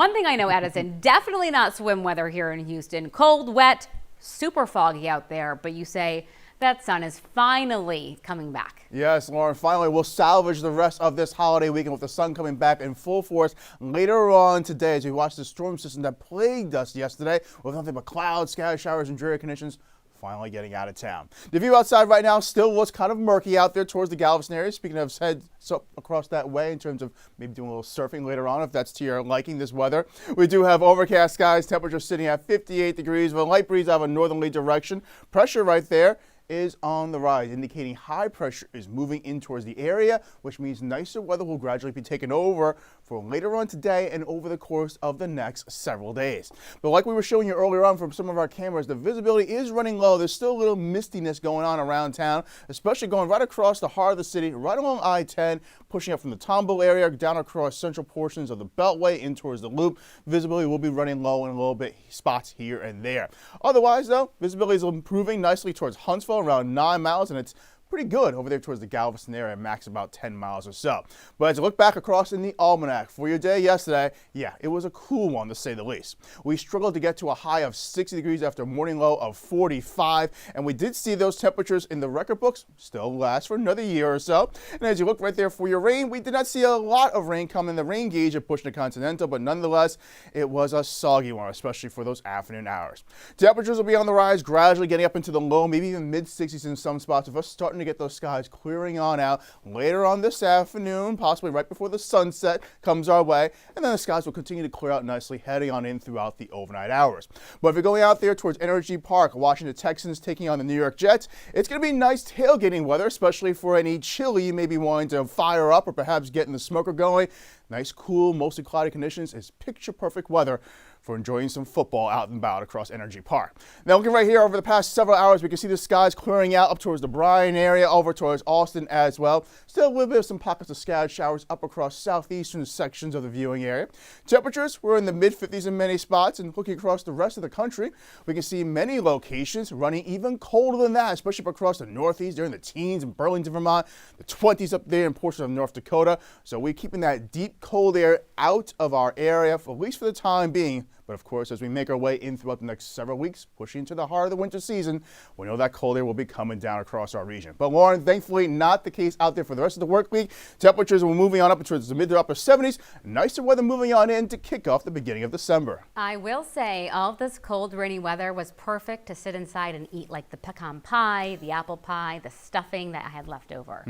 One thing I know, Addison, definitely not swim weather here in Houston. Cold, wet, super foggy out there, but you say that sun is finally coming back. Yes, Lauren, finally we'll salvage the rest of this holiday weekend with the sun coming back in full force later on today as we watch the storm system that plagued us yesterday with nothing but clouds, scattered showers, and dreary conditions finally getting out of town. The view outside right now still looks kind of murky out there towards the Galveston area. Speaking of heads up across that way in terms of maybe doing a little surfing later on if that's to your liking this weather. We do have overcast skies, temperature sitting at 58 degrees with a light breeze out of a northerly direction. Pressure right there is on the rise, indicating high pressure is moving in towards the area, which means nicer weather will gradually be taken over for later on today and over the course of the next several days. But like we were showing you earlier on from some of our cameras, the visibility is running low. There's still a little mistiness going on around town, especially going right across the heart of the city, right along I-10, pushing up from the Tomball area down across central portions of the Beltway in towards the Loop. Visibility will be running low in a little bit spots here and there. Otherwise, though, visibility is improving nicely towards Huntsville, around 9 miles, and it's pretty good over there towards the Galveston area, max about 10 miles or so. But as you look back across in the almanac for your day yesterday, yeah, it was a cool one to say the least. We struggled to get to a high of 60 degrees after a morning low of 45, and we did see those temperatures in the record books still last for another year or so. And as you look right there for your rain, we did not see a lot of rain come in the rain gauge at pushing the Continental, but nonetheless, it was a soggy one, especially for those afternoon hours. Temperatures will be on the rise, gradually getting up into the low, maybe even mid-60s in some spots, with us starting to get those skies clearing on out later on this afternoon, possibly right before the sunset comes our way, and then the skies will continue to clear out nicely heading on in throughout the overnight hours. But if you're going out there towards NRG Park, watching the Texans taking on the New York Jets, it's going to be nice tailgating weather, especially for any chili you may be wanting to fire up or perhaps getting the smoker going. Nice, cool, mostly cloudy conditions is picture perfect weather for enjoying some football out and about across NRG Park. Now looking right here over the past several hours, we can see the skies clearing out up towards the Bryan area, over towards Austin as well. Still a little bit of some pockets of scattered showers up across southeastern sections of the viewing area. Temperatures were in the mid-50s in many spots, and looking across the rest of the country, we can see many locations running even colder than that, especially up across the northeast during the teens in Burlington, Vermont, the 20s up there in portions of North Dakota. So we're keeping that deep cold air out of our area, for, at least for the time being. But of course, as we make our way in throughout the next several weeks, pushing into the heart of the winter season, we know that cold air will be coming down across our region. But Lauren, thankfully not the case out there for the rest of the work week. Temperatures were moving on up towards the mid to upper 70s. Nicer weather moving on in to kick off the beginning of December. I will say all this cold, rainy weather was perfect to sit inside and eat like the pecan pie, the apple pie, the stuffing that I had left over.